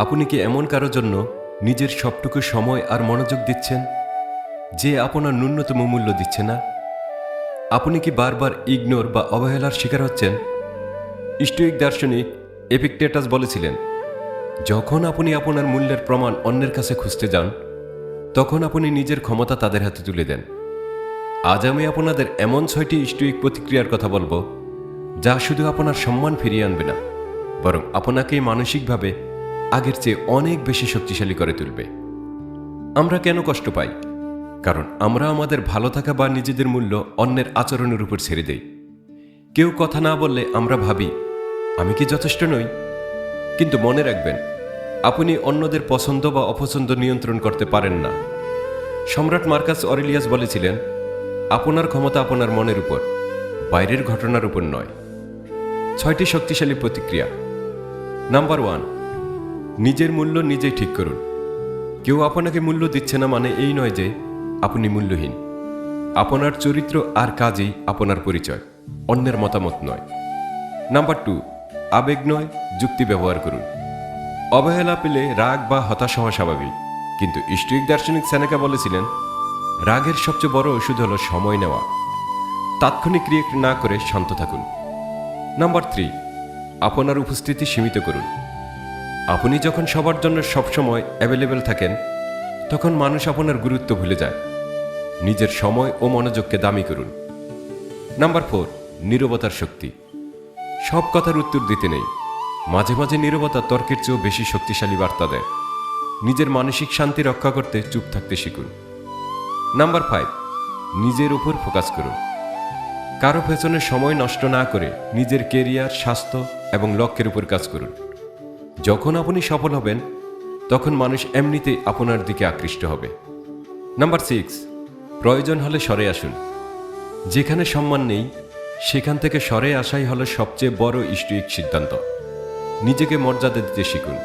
আপনি কি এমন কারো জন্য নিজের সবটুকু সময় আর মনোযোগ দিচ্ছেন যে আপনার ন্যূনতম মূল্য দিচ্ছে না? আপনি কি বারবার ইগনোর বা অবহেলার শিকার হচ্ছেন? স্টোয়িক দার্শনিক এপিকটেটাস বলেছিলেন, যখন আপনি আপনার মূল্যের প্রমাণ অন্যের কাছে খুঁজতে যান, তখন আপনি নিজের ক্ষমতা তাদের হাতে তুলে দেন। আজ আমি আপনাদের এমন 6টি স্টোয়িক প্রতিক্রিয়ার কথা বলবো, যা শুধু আপনার সম্মান ফিরিয়ে আনবে না, বরং আপনাকে মানসিকভাবে আগের চেয়ে অনেক বেশি শক্তিশালী করে তুলবে। আমরা কেন কষ্ট পাই? কারণ আমরা আমাদের ভালো থাকা বা নিজেদের মূল্য অন্যের আচরণের উপর ছেড়ে দেই। কেউ কথা না বললে আমরা ভাবি, আমি কি যথেষ্ট নই? কিন্তু মনে রাখবেন, আপনি অন্যদের পছন্দ বা অপছন্দ নিয়ন্ত্রণ করতে পারেন না। সম্রাট মার্কাস অরেলিয়াস বলেছিলেন, আপনার ক্ষমতা আপনার মনের উপর, বাইরের ঘটনার উপর নয়। 6টি শক্তিশালী প্রতিক্রিয়া। নাম্বার 1, নিজের মূল্য নিজেই ঠিক করুন। কেউ আপনাকে মূল্য দিচ্ছে না মানে এই নয় যে আপনি মূল্যহীন। আপনার চরিত্র আর কাজই আপনার পরিচয়, অন্যের মতামত নয়। নাম্বার 2, আবেগ নয়, যুক্তি ব্যবহার করুন। অবহেলা পেলে রাগ বা হতাশ হওয়া স্বাভাবিক, কিন্তু স্টোয়িক দার্শনিক সেনেকা বলেছিলেন, রাগের সবচেয়ে বড় ওষুধ হল সময় নেওয়া। তাৎক্ষণিক রিয়েক্ট না করে শান্ত থাকুন। নাম্বার 3, আপনার উপস্থিতি সীমিত করুন। আপনি যখন সবার জন্য সবসময় অ্যাভেলেবেল থাকেন, তখন মানুষ আপনার গুরুত্ব ভুলে যায়। নিজের সময় ও মনোযোগকে দামি করুন। নাম্বার 4, নীরবতার শক্তি। সব কথার উত্তর দিতে নেই, মাঝে মাঝে নীরবতা তর্কের চেয়েও বেশি শক্তিশালী বার্তা দেয়। নিজের মানসিক শান্তি রক্ষা করতে চুপ থাকতে শিখুন। নাম্বার 5, নিজের উপর ফোকাস করুন। কারো পেছনে সময় নষ্ট না করে নিজের কেরিয়ার, স্বাস্থ্য এবং লক্ষ্যের উপর কাজ করুন। যখন আপনি সফল হবেন, তখন মানুষ এমনিতেই আপনার দিকে আকৃষ্ট হবে। নাম্বার 6, প্রয়োজন হলে সরে আসুন। যেখানে সম্মান নেই, সেখান থেকে সরে আসাই হলো সবচেয়ে বড় স্টোয়িক সিদ্ধান্ত। নিজেকে মর্যাদা দিতে শিখুন।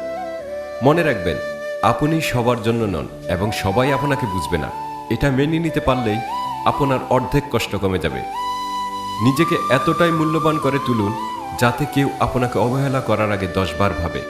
মনে রাখবেন, আপনি সবার জন্য নন এবং সবাই আপনাকে বুঝবে না। এটা মেনে নিতে পারলেই আপনার অর্ধেক কষ্ট কমে যাবে। নিজেকে এতটাই মূল্যবান করে তুলুন যাতে কেউ আপনাকে অবহেলা করার আগে 10 বার ভাবে।